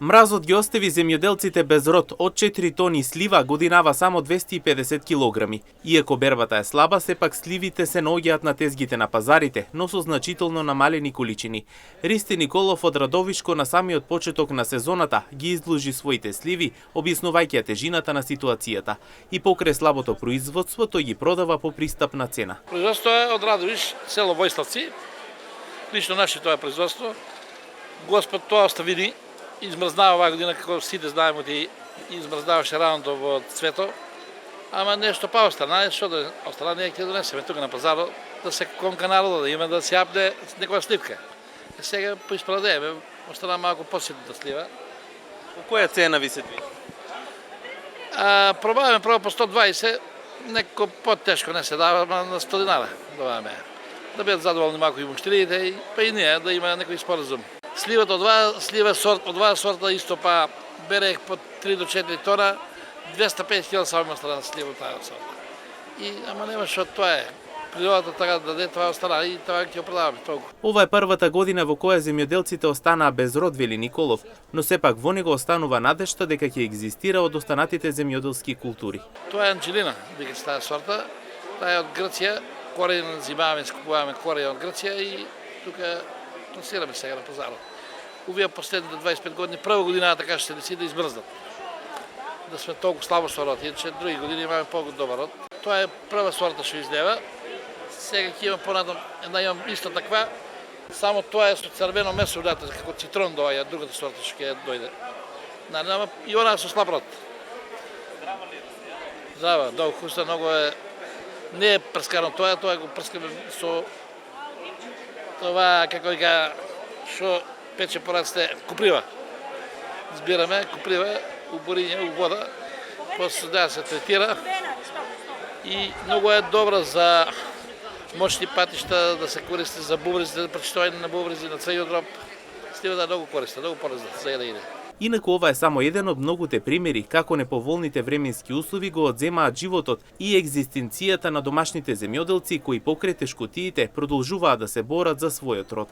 Мразот ги остави земјоделците без род. Од 4 тони слива годинава само 250 килограми. Иако бербата е слаба, сепак сливите се наоѓаат на тезгите на пазарите, но со значително намалени количини. Ристи Николов од Радовишко на самиот почеток на сезоната ги изложи своите сливи, објаснувајќи тежината на ситуацијата. И покрај слабото производство, тој ги продава по пристапна цена. Производство е од Радовиш, село Војславци. Лично наше тоа производство. Господ тоа остави, измрзнава оваа година, како сите знаеме, ти измрзнаваше раното во цвето. Ама нешто па остана, што да остана, ние ќе донесеме тука на пазарот, да се конка народот, да има да се јапне некоја сливка. Сега поиспродадеме, остана малку посетната слива. По која цена ви се движи? Пробаваме прво по 120, некако по-тешко не се дава, ама на 100 динара добаваме. Да бидат задоволни малку и муштилите, па и ние, да има некој споразум. Сливата од два сорта исто па берех по 3 до 4 тона, 250 кг само има страна слива од таа сорта. Ама нема што, тоа е. Природата така да даде, тоа остана и тоа ќе го продаваме толку. Ова е првата година во која земјоделците останаа без род, вели Николов, но сепак во него останува надежта дека ќе екзистира од останатите земјоделски култури. Тоа е анџелина, вика се таа сорта. Таа е од Грција, корен зимаваме, скупуваме корен од Грција и тука пласираме сега на пазарот. Овие последните 25 години, прва година така ще се деси да измрзнат. Да сме толку слабо со род, иначе други години имаме по-добар род. Тоа е прва сорта што излева. Сега ќе имам понатам, имам исто таква, само тоа е со црвено месо дата, како цитрон доаѓа, другата сорта што ќе дојде. И она со слаб род. Здрава, долго вкусно, многу е. Не е прскано тоа го прскаме со това, како вика, што пече пораците, куприва. Збираме куприва, у бориње, у вода, после да се третира и многу е добра за мочни патишта, да се користи за бубрези, за прочитување на бубрези, на цвејот дроб. Сливата многу користи, многу полезна за да иде. Инаку ова е само еден од многуте примери како неповолните временски услови го одземаат животот и екзистенцијата на домашните земјоделци кои покрај тешкотиите продолжуваат да се борат за својот род.